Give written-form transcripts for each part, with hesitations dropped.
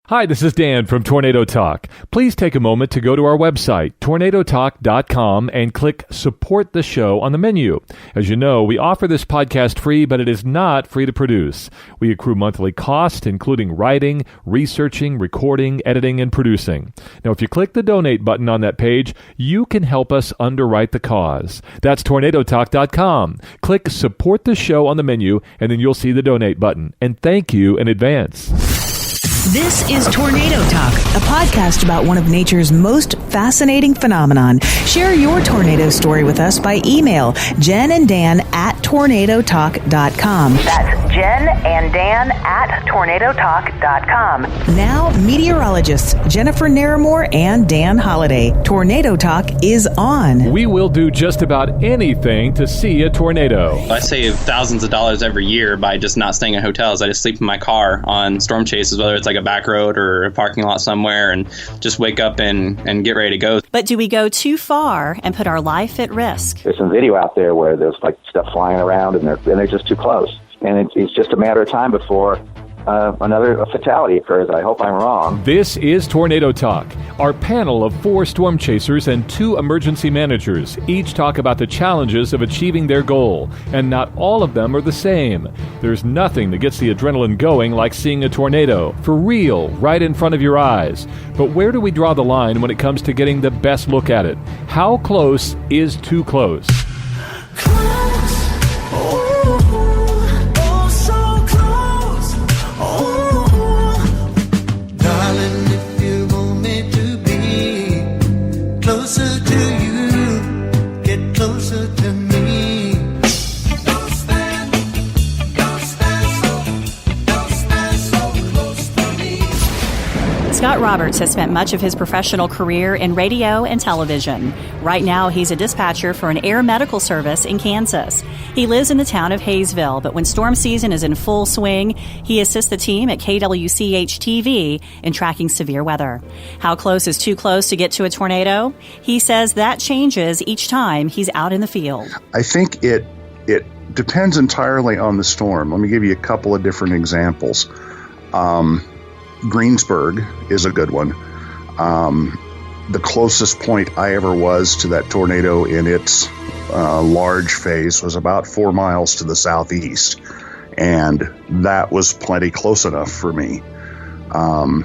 Hi, this is Dan from Tornado Talk. Please take a moment to go to our website, tornadotalk.com, and click Support the Show on the menu. As you know, we offer this podcast free, but it is not free to produce. We accrue monthly costs, including writing, researching, recording, editing, and producing. Now, if you click the donate button on that page, you can help us underwrite the cause. That's tornadotalk.com. Click Support the Show on the menu, and then you'll see the donate button. And thank you in advance. This is Tornado Talk, a podcast about one of nature's most fascinating phenomenon. Share your tornado story with us by email, Jen and Dan at tornadotalk.com. That's Jen and Dan at tornadotalk.com. Now, meteorologists Jennifer Naramore and Dan Holliday. Tornado Talk is on. We will do just about anything to see a tornado. I save thousands of dollars every year by just not staying in hotels. I just sleep in my car on storm chases, whether it's like a back road or a parking lot somewhere, and just wake up and get ready to go. But do we go too far and put our life at risk? There's some video out there where there's like stuff flying around and they're just too close. And it's just a matter of time before another fatality occurs. I hope I'm wrong. This is Tornado Talk. Our panel of 4 storm chasers and 2 emergency managers each talk about the challenges of achieving their goal, and not all of them are the same. There's nothing that gets the adrenaline going like seeing a tornado, for real, right in front of your eyes. But where do we draw the line when it comes to getting the best look at it? How close is too close? Closer to you, get closer to me. Don't stand so close to me. Scott Roberts has spent much of his professional career in radio and television. Right now, he's a dispatcher for an air medical service in Kansas. He lives in the town of Hayesville, but when storm season is in full swing, he assists the team at KWCH-TV in tracking severe weather. How close is too close to get to a tornado? He says that changes each time he's out in the field. I think it depends entirely on the storm. Let me give you a couple of different examples. Greensburg is a good one. The closest point I ever was to that tornado in its large phase was about 4 miles to the southeast, and that was plenty close enough for me. On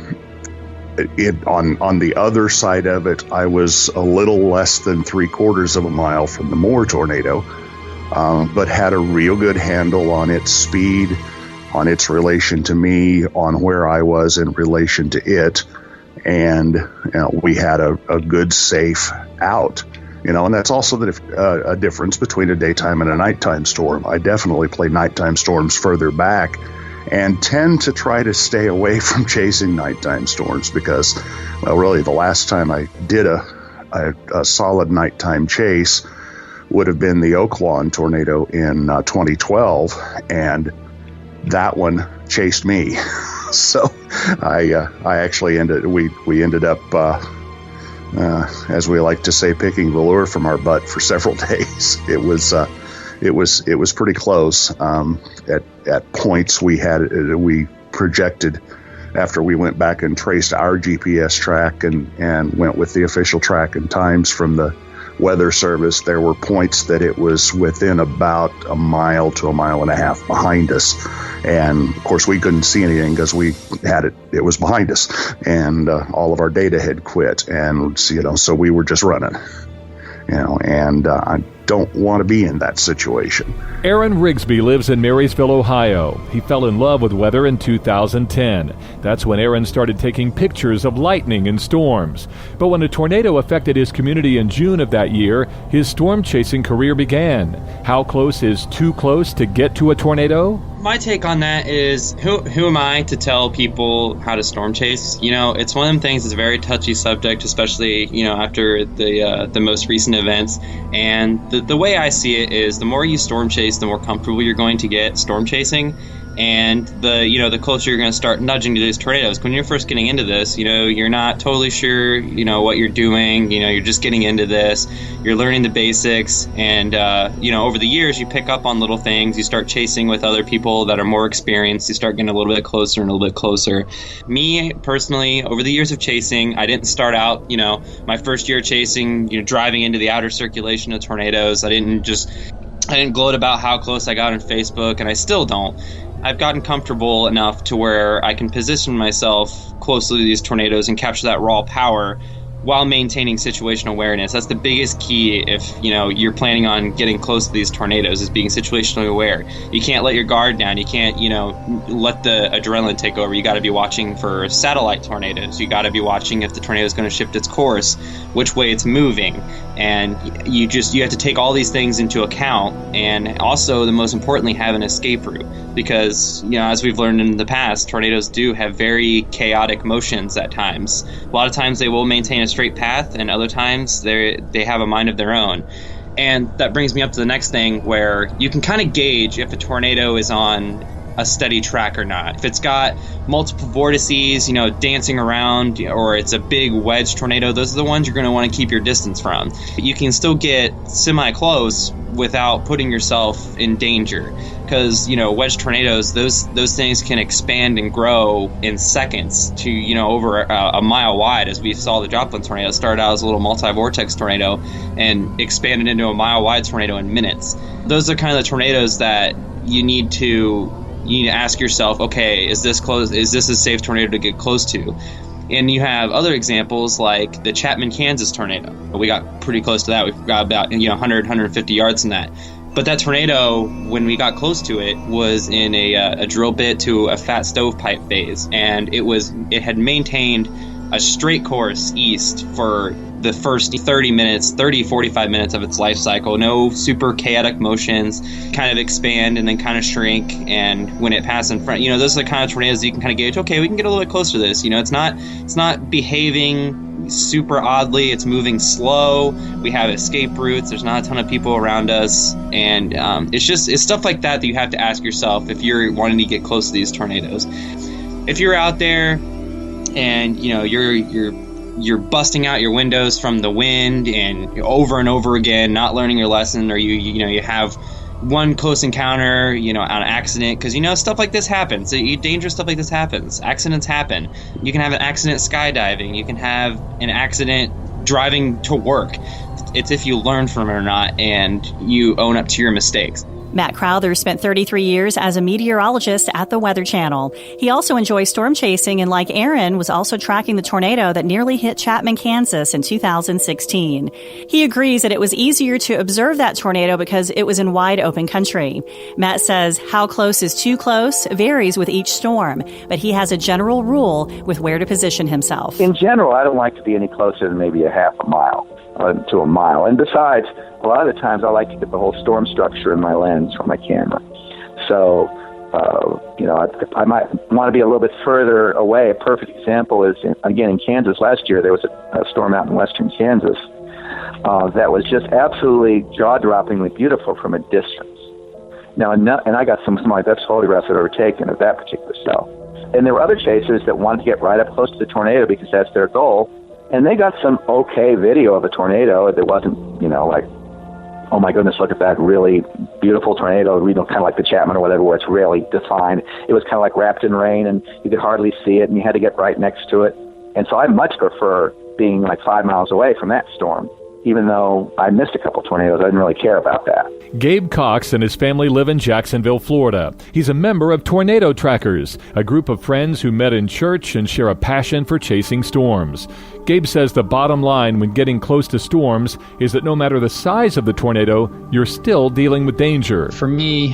the other side of it, I was a little less than 3/4 of a mile from the Moore tornado, but had a real good handle on its speed, on its relation to me, on where I was in relation to it. And we had a good, safe out, and that's also a difference between a daytime and a nighttime storm. I definitely play nighttime storms further back and tend to try to stay away from chasing nighttime storms because, well, really the last time I did a solid nighttime chase would have been the Oak Lawn tornado in 2012, and that one chased me. So I actually we ended up, as we like to say, picking the lure from our butt for several days. It was pretty close. At points we projected, after we went back and traced our GPS track and went with the official track and times from the Weather Service, there were points that it was within about a mile to a mile and a half behind us. And of course we couldn't see anything because it was behind us, and all of our data had quit. And, so we were just running, and I don't want to be in that situation. Aaron Rigsby lives in Marysville, Ohio. He fell in love with weather in 2010. That's when Aaron started taking pictures of lightning and storms. But when a tornado affected his community in June of that year, his storm chasing career began. How close is too close to get to a tornado? My take on that is, who am I to tell people how to storm chase? It's one of them things that's a very touchy subject, especially, after the most recent events. And the way I see it is, the more you storm chase, the more comfortable you're going to get storm chasing. And the closer you're going to start nudging to these tornadoes. When you're first getting into this, you're not totally sure, what you're doing. You're just getting into this. You're learning the basics. And, over the years, you pick up on little things. You start chasing with other people that are more experienced. You start getting a little bit closer and a little bit closer. Me, personally, over the years of chasing, I didn't start out, my first year chasing, driving into the outer circulation of tornadoes. I didn't gloat about how close I got on Facebook, and I still don't. I've gotten comfortable enough to where I can position myself closely to these tornadoes and capture that raw power while maintaining situational awareness. That's the biggest key if, you're planning on getting close to these tornadoes, is being situationally aware. You can't let your guard down. You can't, let the adrenaline take over. You got to be watching for satellite tornadoes. You got to be watching if the tornado is going to shift its course, which way it's moving. And you have to take all these things into account, and also, the most importantly, have an escape route. Because, as we've learned in the past, tornadoes do have very chaotic motions at times. A lot of times they will maintain a straight path, and other times they have a mind of their own. And that brings me up to the next thing, where you can kind of gauge if a tornado is on a steady track or not. If it's got multiple vortices, dancing around, or it's a big wedge tornado, those are the ones you're going to want to keep your distance from. You can still get semi-close without putting yourself in danger, because wedge tornadoes, those things can expand and grow in seconds to over a mile wide, as we saw the Joplin tornado. It started out as a little multi-vortex tornado and expanded into a mile wide tornado in minutes. Those are kind of the tornadoes that you need to ask yourself, okay, is this close? Is this a safe tornado to get close to? And you have other examples like the Chapman, Kansas tornado. We got pretty close to that. We've got about 100, 150 yards from that. But that tornado, when we got close to it, was in a drill bit to a fat stovepipe phase, and it had maintained a straight course east for the first 45 minutes of its life cycle. No super chaotic motions, kind of expand and then kind of shrink. And when it passes in front, those are the kind of tornadoes you can kind of gauge, okay, we can get a little bit closer to this. It's not behaving super oddly. It's moving slow. We have escape routes. There's not a ton of people around us. And it's stuff like that you have to ask yourself if you're wanting to get close to these tornadoes. If you're out there and you're busting out your windows from the wind and over again, not learning your lesson, or you have one close encounter, on accident, because stuff like this happens. Dangerous stuff like this happens. Accidents happen. You can have an accident skydiving. You can have an accident driving to work. It's if you learn from it or not, and you own up to your mistakes. Matt Crowther spent 33 years as a meteorologist at the Weather Channel. He also enjoys storm chasing, and like Aaron, was also tracking the tornado that nearly hit Chapman, Kansas in 2016. He agrees that it was easier to observe that tornado because it was in wide open country. Matt says how close is too close varies with each storm, but he has a general rule with where to position himself. In general, I don't like to be any closer than maybe a half a mile to a mile. And besides, a lot of the times I like to get the whole storm structure in my lens from my camera. So, I might want to be a little bit further away. A perfect example is, in Kansas last year, there was a storm out in western Kansas that was just absolutely jaw-droppingly beautiful from a distance. Now, and I got some of my best photographs I've ever taken of that particular cell. And there were other chasers that wanted to get right up close to the tornado because that's their goal. And they got some okay video of a tornado that wasn't, like, oh my goodness, look at that really beautiful tornado, kind of like the Chapman or whatever, where it's really defined. It was kind of like wrapped in rain, and you could hardly see it, and you had to get right next to it. And so I much prefer being like 5 miles away from that storm. Even though I missed a couple tornadoes, I didn't really care about that. Gabe Cox and his family live in Jacksonville, Florida. He's a member of Tornado Trackers, a group of friends who met in church and share a passion for chasing storms. Gabe says the bottom line when getting close to storms is that no matter the size of the tornado, you're still dealing with danger. For me,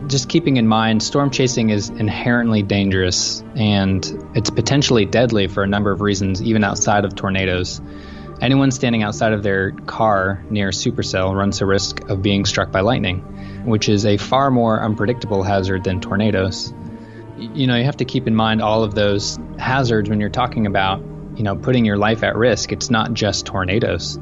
just keeping in mind, storm chasing is inherently dangerous, and it's potentially deadly for a number of reasons, even outside of tornadoes. Anyone standing outside of their car near a supercell runs the risk of being struck by lightning, which is a far more unpredictable hazard than tornadoes. You have to keep in mind all of those hazards when you're talking about, putting your life at risk. It's not just tornadoes.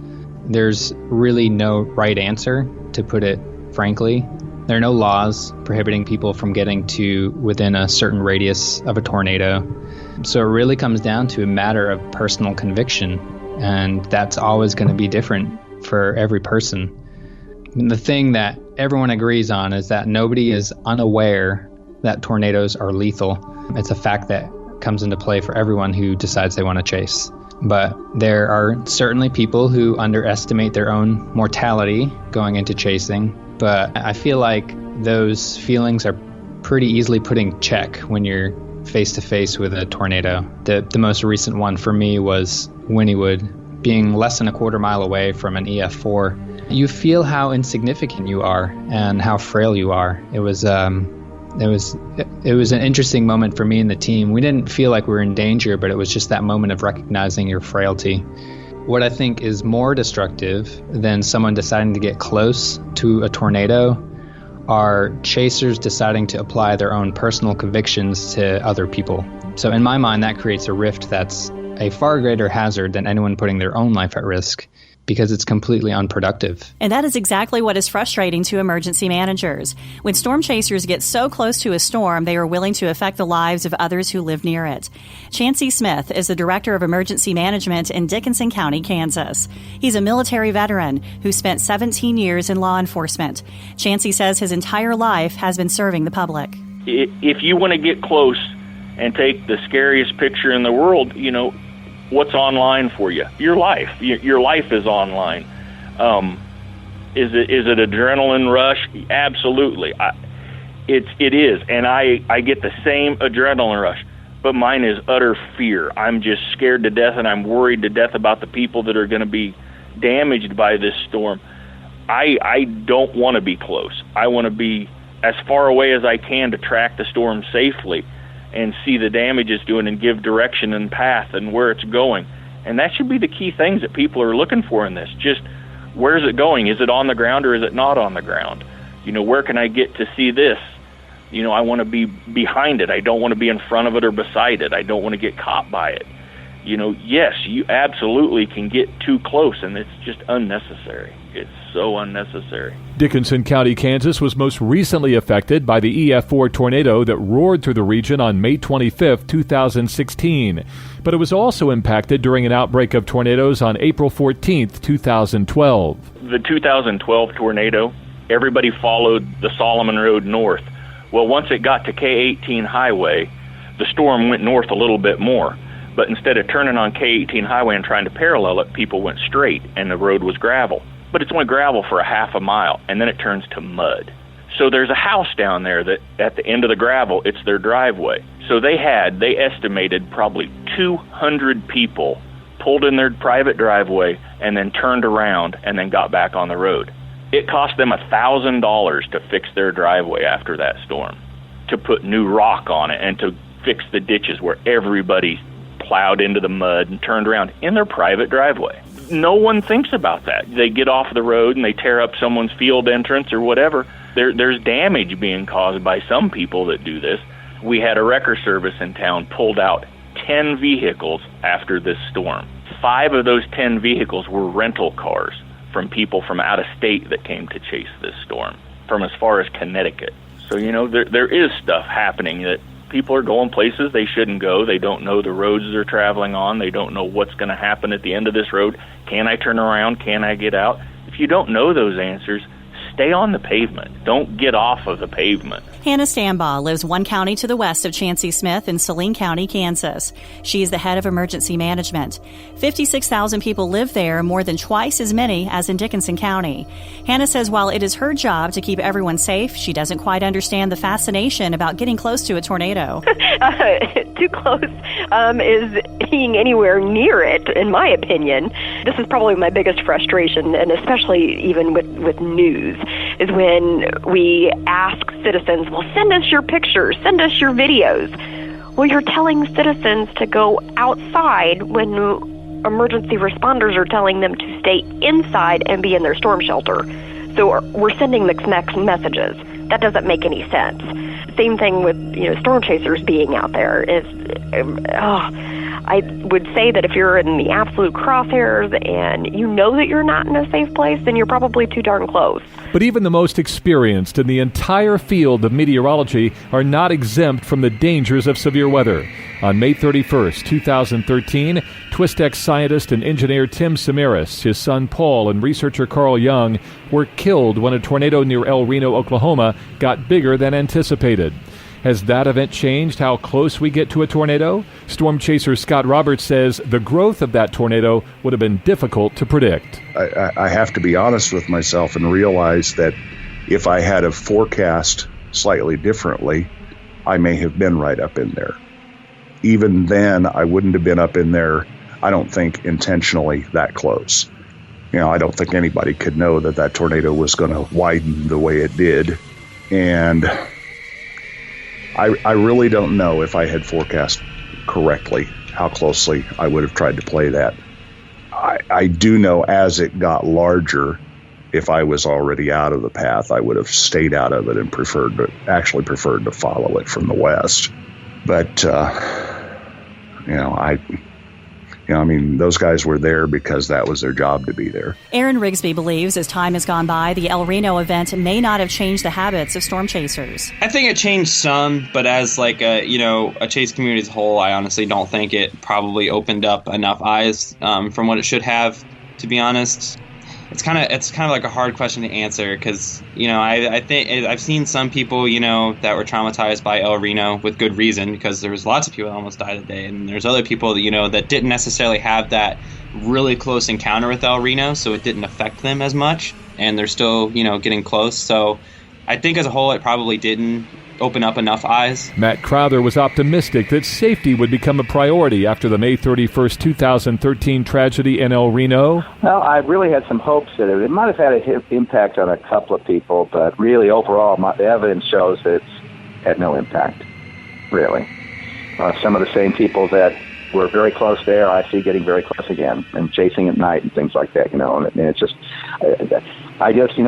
There's really no right answer, to put it frankly. There are no laws prohibiting people from getting to within a certain radius of a tornado. So it really comes down to a matter of personal conviction, and that's always going to be different for every person. And the thing that everyone agrees on is that nobody is unaware that tornadoes are lethal. It's a fact that comes into play for everyone who decides they want to chase. But there are certainly people who underestimate their own mortality going into chasing. But I feel like those feelings are pretty easily put in check when you're face to face with a tornado. The most recent one for me was Wynnewood, being less than a quarter mile away from an EF4. You feel how insignificant you are and how frail you are. It was an interesting moment for me and the team. We didn't feel like we were in danger, but it was just that moment of recognizing your frailty. What I think is more destructive than someone deciding to get close to a tornado are chasers deciding to apply their own personal convictions to other people. So in my mind, that creates a rift that's a far greater hazard than anyone putting their own life at risk, because it's completely unproductive. And that is exactly what is frustrating to emergency managers. When storm chasers get so close to a storm, they are willing to affect the lives of others who live near it. Chancey Smith is the Director of Emergency Management in Dickinson County, Kansas. He's a military veteran who spent 17 years in law enforcement. Chancey says his entire life has been serving the public. If you want to get close and take the scariest picture in the world, what's online for you? Your life. Your life is online. Is it adrenaline rush? Absolutely. It is, and I get the same adrenaline rush, but mine is utter fear. I'm just scared to death, and I'm worried to death about the people that are going to be damaged by this storm. I don't want to be close. I want to be as far away as I can to track the storm safely and see the damage it's doing and give direction and path and where it's going. And that should be the key things that people are looking for in this. Just, where's it going? Is it on the ground or is it not on the ground? Where can I get to see this? I want to be behind it. I don't want to be in front of it or beside it. I don't want to get caught by it. Yes, you absolutely can get too close, and it's just unnecessary. It's so unnecessary. Dickinson County, Kansas was most recently affected by the EF4 tornado that roared through the region on May 25, 2016. But it was also impacted during an outbreak of tornadoes on April 14, 2012. The 2012 tornado, everybody followed the Solomon Road north. Well, once it got to K-18 highway, the storm went north a little bit more. But instead of turning on K-18 highway and trying to parallel it, people went straight, and the road was gravel. But it's only gravel for a half a mile, and then it turns to mud. So there's a house down there that at the end of the gravel, it's their driveway. So they estimated probably 200 people pulled in their private driveway and then turned around and then got back on the road. It cost them $1,000 to fix their driveway after that storm, to put new rock on it and to fix the ditches where everybody plowed into the mud and turned around in their private driveway. No one thinks about that. They get off the road and they tear up someone's field entrance or whatever. There's damage being caused by some people that do this. We had a wrecker service in town pulled out 10 vehicles after this storm. 5 of those 10 vehicles were rental cars from people from out of state that came to chase this storm, from as far as Connecticut. So, there is stuff happening that people are going places they shouldn't go. They don't know the roads they're traveling on. They don't know what's going to happen at the end of this road. Can I turn around? Can I get out? If you don't know those answers, stay on the pavement. Don't get off of the pavement. Hannah Stambaugh lives 1 county to the west of Chancey Smith in Saline County, Kansas. She is the head of emergency management. 56,000 people live there, more than twice as many as in Dickinson County. Hannah says while it is her job to keep everyone safe, she doesn't quite understand the fascination about getting close to a tornado. Too close is being anywhere near it, in my opinion. This is probably my biggest frustration, and especially even with news, is when we ask citizens, well, send us your pictures, send us your videos. Well, you're telling citizens to go outside when emergency responders are telling them to stay inside and be in their storm shelter. So we're sending mixed messages. that doesn't make any sense. Same thing with, storm chasers being out there. I would say that if you're in the absolute crosshairs and you know that you're not in a safe place, then you're probably too darn close. But even the most experienced in the entire field of meteorology are not exempt from the dangers of severe weather. On May 31st, 2013, Twistex scientist and engineer Tim Samaras, his son Paul, and researcher Carl Young were killed when a tornado near El Reno, Oklahoma, got bigger than anticipated. Has that event changed how close we get to a tornado? Storm chaser Scott Roberts says the growth of that tornado would have been difficult to predict. I have to be honest with myself and realize that if I had a forecast slightly differently, I may have been right up in there. Even then, I wouldn't have been up in there, I don't think, intentionally that close. I don't think anybody could know that tornado was going to widen the way it did. And I really don't know if I had forecast correctly how closely I would have tried to play that. I do know as it got larger, if I was already out of the path, I would have stayed out of it and preferred to follow it from the west. But, those guys were there because that was their job to be there. Aaron Rigsby believes as time has gone by, the El Reno event may not have changed the habits of storm chasers. I think it changed some, but as a chase community as a whole, I honestly don't think it probably opened up enough eyes from what it should have, to be honest. It's kind of like a hard question to answer because, I think I've seen some people, that were traumatized by El Reno with good reason because there was lots of people that almost died that day. And there's other people, that didn't necessarily have that really close encounter with El Reno, so it didn't affect them as much. And they're still, getting close. So I think as a whole, it probably didn't open up enough eyes. Matt Crowther was optimistic that safety would become a priority after the May 31st, 2013 tragedy in El Reno. Well, I really had some hopes that it might have had an impact on a couple of people, but really overall, the evidence shows that it's had no impact, really. Some of the same people that were very close there, I see getting very close again and chasing at night and things like that, and it's just,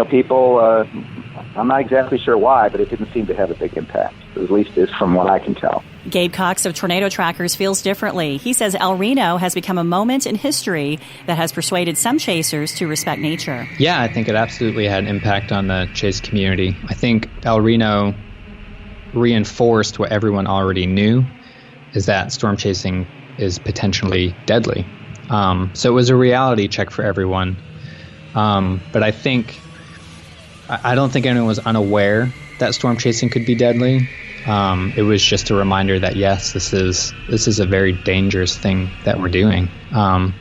people, I'm not exactly sure why, but it didn't seem to have a big impact, at least is from what I can tell. Gabe Cox of Tornado Trackers feels differently. He says El Reno has become a moment in history that has persuaded some chasers to respect nature. Yeah, I think it absolutely had an impact on the chase community. I think El Reno reinforced what everyone already knew, is that storm chasing is potentially deadly. So it was a reality check for everyone. But I don't think anyone was unaware that storm chasing could be deadly. It was just a reminder that yes, this is a very dangerous thing that we're doing, and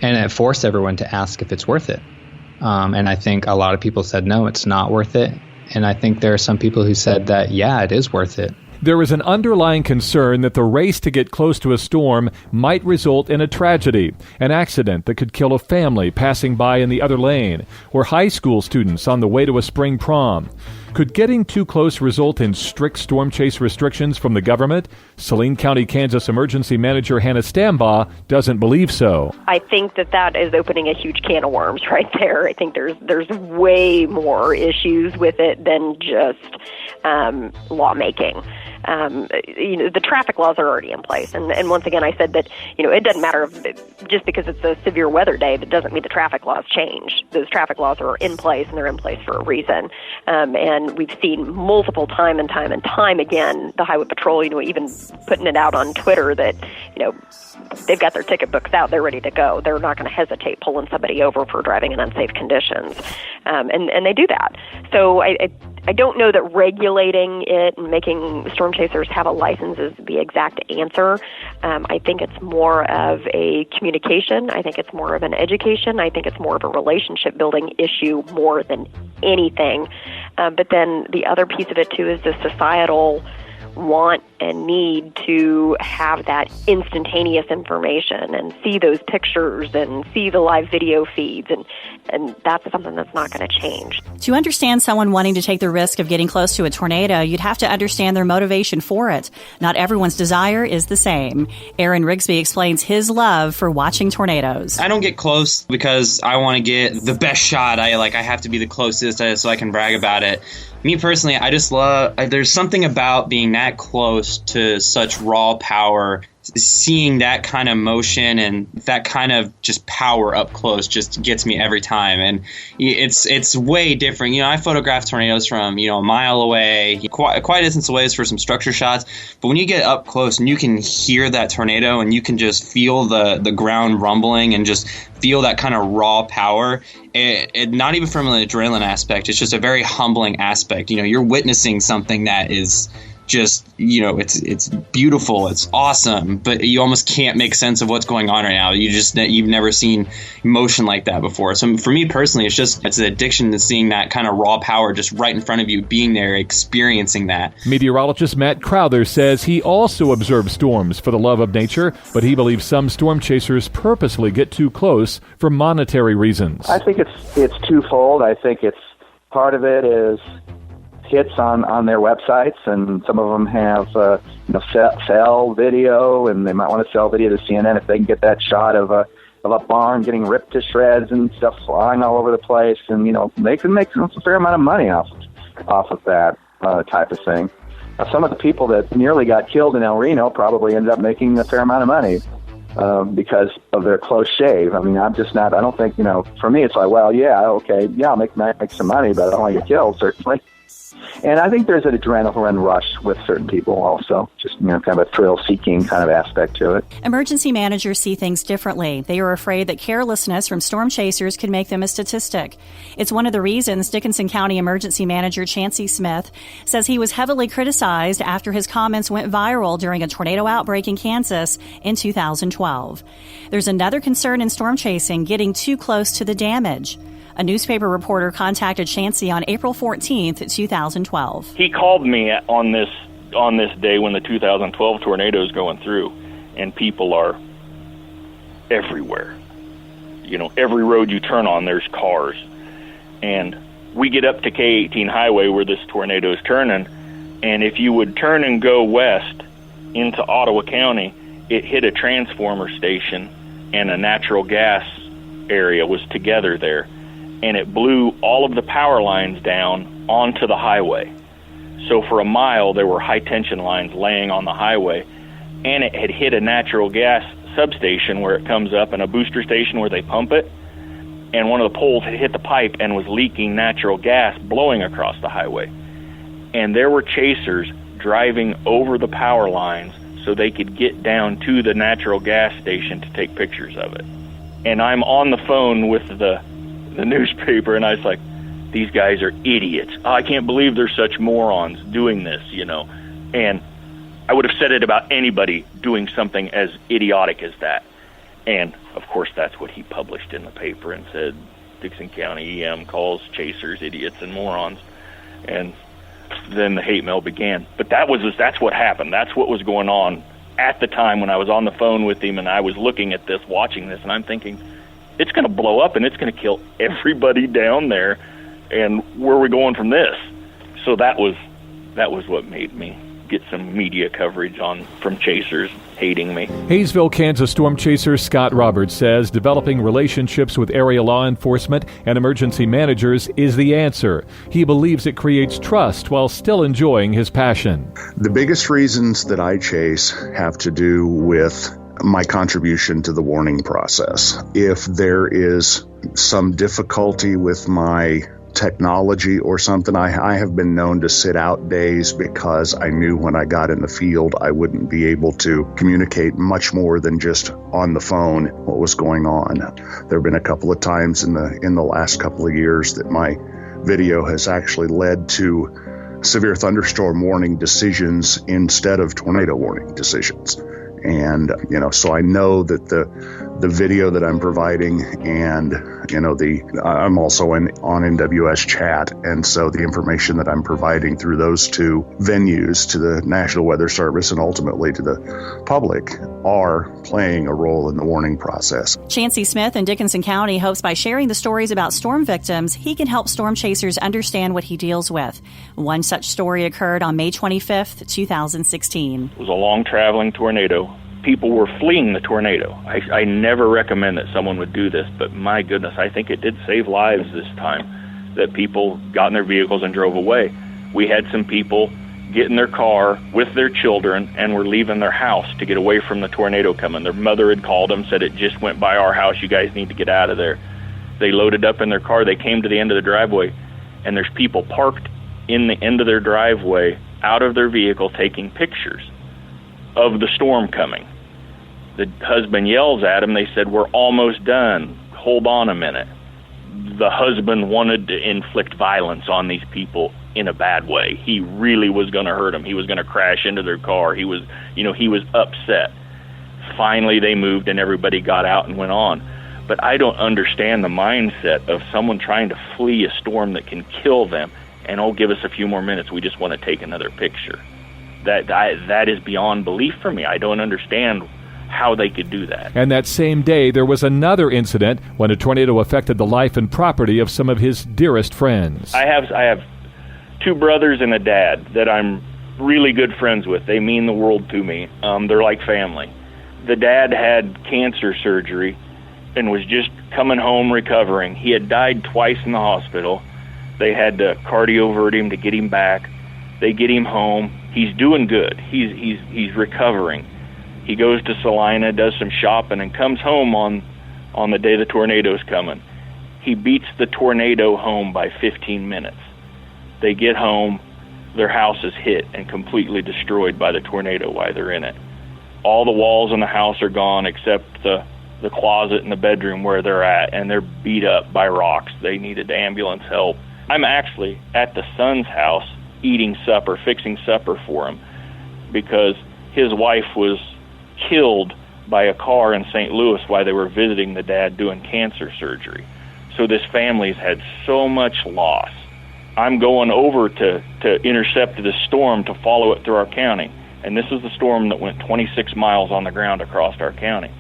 it forced everyone to ask if it's worth it. And I think a lot of people said no, it's not worth it. And I think there are some people who said that yeah, it is worth it. There is an underlying concern that the race to get close to a storm might result in a tragedy, an accident that could kill a family passing by in the other lane, or high school students on the way to a spring prom. Could getting too close result in strict storm chase restrictions from the government? Saline County, Kansas Emergency Manager Hannah Stambaugh doesn't believe so. I think that is opening a huge can of worms right there. I think there's way more issues with it than just lawmaking. The traffic laws are already in place. And once again, I said that, it doesn't matter just because it's a severe weather day, that doesn't mean the traffic laws change. Those traffic laws are in place, and they're in place for a reason. And we've seen multiple time and time again, the Highway Patrol, even putting it out on Twitter that, they've got their ticket books out, they're ready to go. They're not going to hesitate pulling somebody over for driving in unsafe conditions. And they do that. So I don't know that regulating it and making storm chasers have a license is the exact answer. I think it's more of a communication. I think it's more of an education. I think it's more of a relationship building issue more than anything. But then the other piece of it too is the societal want and need to have that instantaneous information and see those pictures and see the live video feeds, and that's something that's not going to change. To understand someone wanting to take the risk of getting close to a tornado, you'd have to understand their motivation for it. Not everyone's desire is the same. Aaron Rigsby explains his love for watching tornadoes. I don't get close because I want to get the best shot. I have to be the closest so I can brag about it. Me personally, I just love, there's something about being that close to such raw power, seeing that kind of motion and that kind of just power up close just gets me every time. And it's way different. I photograph tornadoes from, a mile away, quite a distance away for some structure shots. But when you get up close and you can hear that tornado and you can just feel the ground rumbling and just feel that kind of raw power, it not even from an adrenaline aspect, it's just a very humbling aspect. You're witnessing something that is just, it's beautiful, it's awesome, but you almost can't make sense of what's going on right now. You've never seen motion like that before. So for me personally, it's an addiction to seeing that kind of raw power just right in front of you, being there, experiencing that. Meteorologist Matt Crowther says he also observes storms for the love of nature, but he believes some storm chasers purposely get too close for monetary reasons. I think it's twofold. I think it's part of it is hits on their websites, and some of them have sell video, and they might want to sell video to CNN if they can get that shot of a barn getting ripped to shreds and stuff flying all over the place, and they can make a fair amount of money off of that type of thing. Some of the people that nearly got killed in El Reno probably ended up making a fair amount of money because of their close shave. I mean, I don't think, for me it's like, well, yeah, okay, yeah, I'll make some money, but I don't want to get killed, certainly. And I think there's an adrenaline rush with certain people also, just kind of a thrill-seeking kind of aspect to it. Emergency managers see things differently. They are afraid that carelessness from storm chasers could make them a statistic. It's one of the reasons Dickinson County Emergency Manager Chancey Smith says he was heavily criticized after his comments went viral during a tornado outbreak in Kansas in 2012. There's another concern in storm chasing: getting too close to the damage. A newspaper reporter contacted Chancey on April 14th, 2012. He called me on this day when the 2012 tornado is going through, and people are everywhere. Every road you turn on, there's cars. And we get up to K-18 highway where this tornado is turning, and if you would turn and go west into Ottawa County, it hit a transformer station, and a natural gas area was together there. And it blew all of the power lines down onto the highway. So for a mile, there were high-tension lines laying on the highway, and it had hit a natural gas substation where it comes up, and a booster station where they pump it, and one of the poles had hit the pipe and was leaking natural gas blowing across the highway. And there were chasers driving over the power lines so they could get down to the natural gas station to take pictures of it. And I'm on the phone with the newspaper, and I was like, these guys are idiots. I can't believe there's such morons doing this, And I would have said it about anybody doing something as idiotic as that. And, of course, that's what he published in the paper and said, Dickinson County EM calls chasers idiots and morons. And then the hate mail began. But that's what happened. That's what was going on at the time when I was on the phone with him, and I was looking at this, watching this, and I'm thinking, it's going to blow up and it's going to kill everybody down there, and where are we going from this? So that was what made me get some media coverage from chasers hating me. Hayesville, Kansas storm chaser Scott Roberts says developing relationships with area law enforcement and emergency managers is the answer. He believes it creates trust while still enjoying his passion. The biggest reasons that I chase have to do with my contribution to the warning process. If there is some difficulty with my technology or something, I have been known to sit out days because I knew when I got in the field I wouldn't be able to communicate much more than just on the phone what was going on. There have been a couple of times in the last couple of years that my video has actually led to severe thunderstorm warning decisions instead of tornado warning decisions. And, so I know that the video that I'm providing and, I'm also on NWS chat. And so the information that I'm providing through those two venues to the National Weather Service and ultimately to the public are playing a role in the warning process. Chancey Smith in Dickinson County hopes by sharing the stories about storm victims, he can help storm chasers understand what he deals with. One such story occurred on May 25th, 2016. It was a long traveling tornado. People were fleeing the tornado. I never recommend that someone would do this, but my goodness, I think it did save lives this time, that people got in their vehicles and drove away. we had some people get in their car with their children and were leaving their house to get away from the tornado coming. Their mother had called them, said it just went by our house, you guys need to get out of there. They loaded up in their car, they came to the end of the driveway, and there's people parked in the end of their driveway out of their vehicle taking pictures of the storm coming. The husband yells at him, they said, we're almost done, hold on a minute. The husband wanted to inflict violence on these people in a bad way. He really was going to hurt them. He was going to crash into their car. He was upset. Finally, they moved and everybody got out and went on. But I don't understand the mindset of someone trying to flee a storm that can kill them and, oh, give us a few more minutes, we just want to take another picture. That is beyond belief for me. I don't understand how they could do that. And that same day, there was another incident when a tornado affected the life and property of some of his dearest friends. I have two brothers and a dad that I'm really good friends with. They mean the world to me. They're like family. The dad had cancer surgery and was just coming home recovering. He had died twice in the hospital. They had to cardiovert him to get him back. They get him home. He's doing good. He's recovering. He goes to Salina, does some shopping, and comes home on the day the tornado's coming. He beats the tornado home by 15 minutes. They get home, their house is hit and completely destroyed by the tornado while they're in it. All the walls in the house are gone except the closet in the bedroom where they're at, and they're beat up by rocks. They needed ambulance help. I'm actually at the son's house eating supper, fixing supper for him, because his wife was killed by a car in St. Louis while they were visiting the dad doing cancer surgery. So this family's had so much loss. I'm going over to intercept this storm to follow it through our county. And this is the storm that went 26 miles on the ground across our county.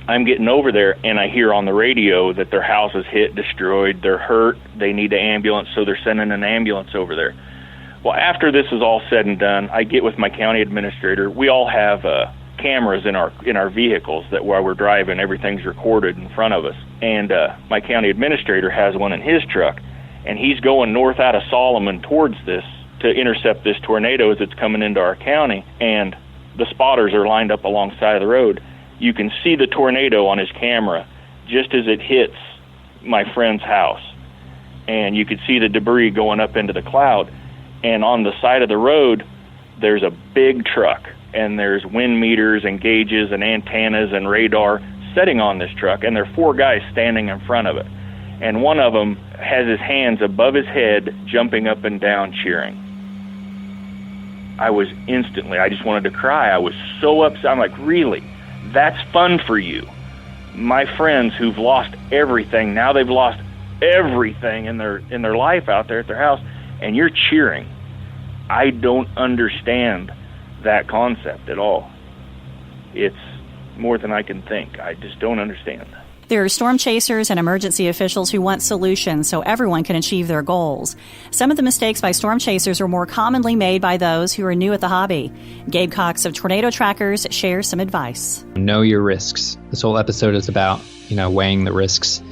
I'm getting over there, and I hear on the radio that their house is hit, destroyed, they're hurt, they need an ambulance, so they're sending an ambulance over there. Well, after this is all said and done, I get with my county administrator. We all have cameras in our vehicles that while we're driving, everything's recorded in front of us. And my county administrator has one in his truck, and he's going north out of Solomon towards this to intercept this tornado as it's coming into our county, and the spotters are lined up alongside of the road. You can see the tornado on his camera just as it hits my friend's house, and you could see the debris going up into the cloud. And on the side of the road, there's a big truck, and there's wind meters and gauges and antennas and radar setting on this truck, and there are 4 guys standing in front of it. And one of them has his hands above his head, jumping up and down, cheering. I just wanted to cry. I was so upset. I'm like, really? That's fun for you? My friends who've lost everything, now they've lost everything in their life out there at their house, and you're cheering. I don't understand that concept at all. It's more than I can think. I just don't understand. There are storm chasers and emergency officials who want solutions so everyone can achieve their goals. Some of the mistakes by storm chasers are more commonly made by those who are new at the hobby. Gabe Cox of Tornado Trackers shares some advice. Know your risks. This whole episode is about, weighing the risks.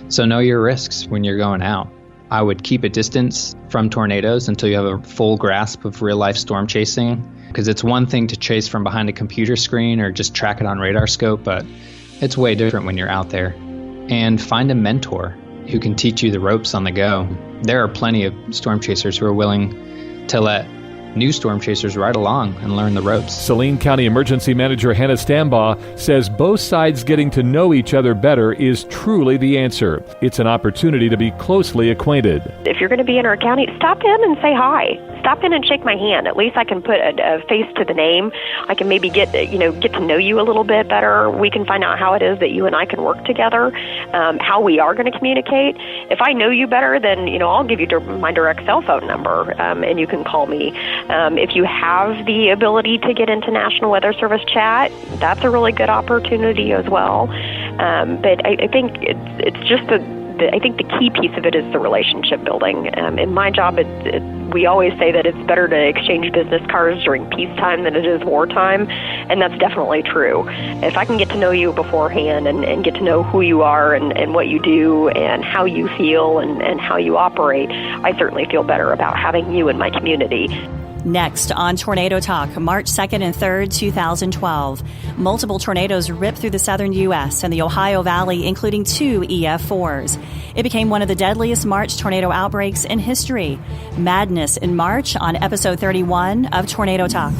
So know your risks when you're going out. I would keep a distance from tornadoes until you have a full grasp of real-life storm chasing, because it's one thing to chase from behind a computer screen or just track it on radar scope, but it's way different when you're out there. And find a mentor who can teach you the ropes on the go. There are plenty of storm chasers who are willing to let new storm chasers ride along and learn the ropes. Saline County Emergency Manager Hannah Stambaugh says both sides getting to know each other better is truly the answer. It's an opportunity to be closely acquainted. If you're going to be in our county, stop in and say hi. Stop in and shake my hand. At least I can put a face to the name. I can maybe get to know you a little bit better. We can find out how it is that you and I can work together, how we are going to communicate. If I know you better, then I'll give you my direct cell phone number, and you can call me. If you have the ability to get into National Weather Service chat, that's a really good opportunity as well. But I think it's just I think the key piece of it is the relationship building. In my job, we always say that it's better to exchange business cards during peacetime than it is wartime, and that's definitely true. If I can get to know you beforehand and get to know who you are and what you do and how you feel and how you operate, I certainly feel better about having you in my community. Next on Tornado Talk, March 2nd and 3rd, 2012. Multiple tornadoes ripped through the southern U.S. and the Ohio Valley, including 2 EF4s. It became one of the deadliest March tornado outbreaks in history. Madness in March on episode 31 of Tornado Talk.